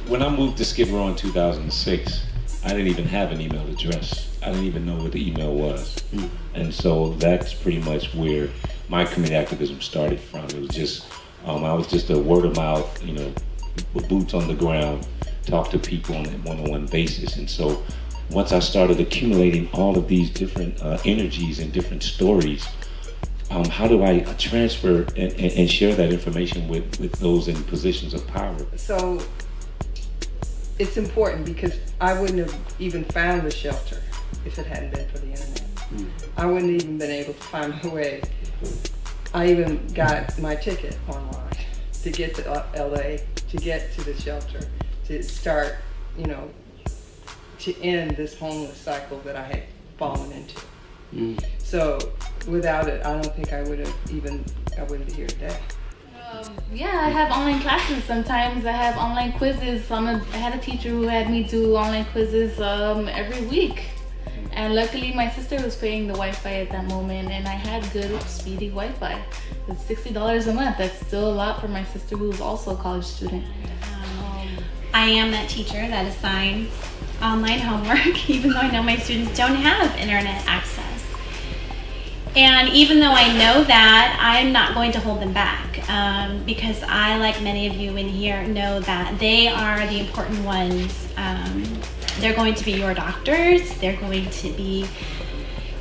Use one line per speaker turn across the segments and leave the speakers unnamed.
When I moved to Skid Row in 2006, I didn't even have an email address. I didn't even know what the email was. And so that's pretty much where my community activism started from. It was just, I was just a word of mouth, you know, with boots on the ground, talk to people on a one-on-one basis. And so once I started accumulating all of these different energies and different stories, how do I transfer and share that information with those in positions of power?
So it's important because I wouldn't have even found the shelter if it hadn't been for the internet. I wouldn't even been able to find my way. I even got my ticket online to get to LA, to get to the shelter, to start, you know, to end this homeless cycle that I had fallen into. So without it, I don't think I wouldn't be here today.
Yeah, I have online classes sometimes. I have online quizzes. I had a teacher who had me do online quizzes every week. And luckily my sister was paying the Wi-Fi at that moment, and I had good, speedy Wi-Fi. It's $60 a month. That's still a lot for my sister, who's also a college student.
I am that teacher that assigns online homework, even though I know my students don't have internet access. And even though I know that, I'm not going to hold them back because I, like many of you in here, know that they are the important ones. They're going to be your doctors. They're going to be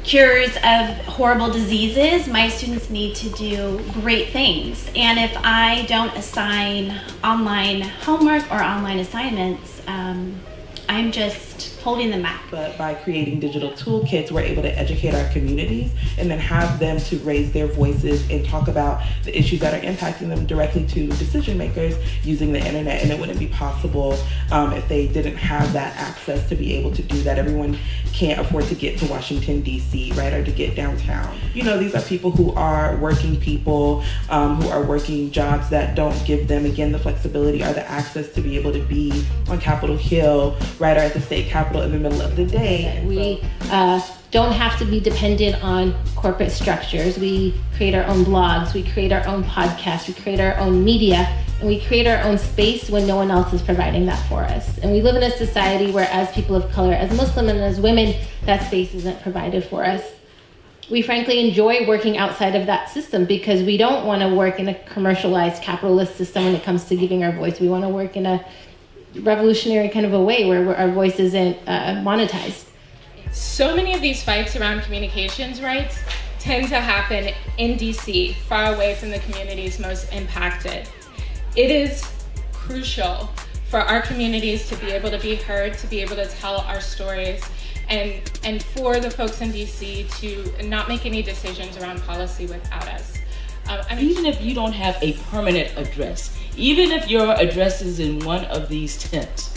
cures of horrible diseases. My students need to do great things. And if I don't assign online homework or online assignments, I'm just holding them back.
But by creating digital toolkits, we're able to educate our communities and then have them to raise their voices and talk about the issues that are impacting them directly to decision makers using the internet. And it wouldn't be possible if they didn't have that access to be able to do that. Everyone can't afford to get to Washington, D.C., right, or to get downtown. You know, these are people who are working people, who are working jobs that don't give them, again, the flexibility or the access to be able to be on Capitol Hill, right, or at the state capitol in the middle of the day.
We don't have to be dependent on corporate structures. We create our own blogs, we create our own podcasts, we create our own media, and we create our own space when no one else is providing that for us. And we live in a society where, as people of color, as Muslim and as women, that space isn't provided for us. We frankly enjoy working outside of that system because we don't want to work in a commercialized capitalist system when it comes to giving our voice. We want to work in a revolutionary kind of a way where our voice isn't monetized.
So many of these fights around communications rights tend to happen in DC, far away from the communities most impacted. It is crucial for our communities to be able to be heard, to be able to tell our stories, and for the folks in DC to not make any decisions around policy without us.
Even if you don't have a permanent address, even if your address is in one of these tents,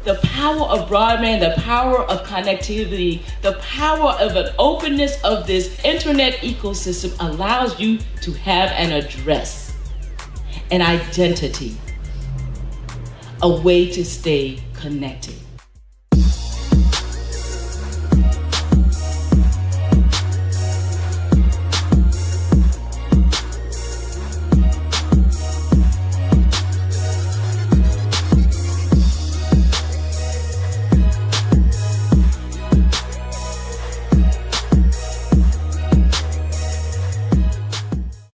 the power of broadband, the power of connectivity, the power of an openness of this internet ecosystem allows you to have an address, an identity, a way to stay connected.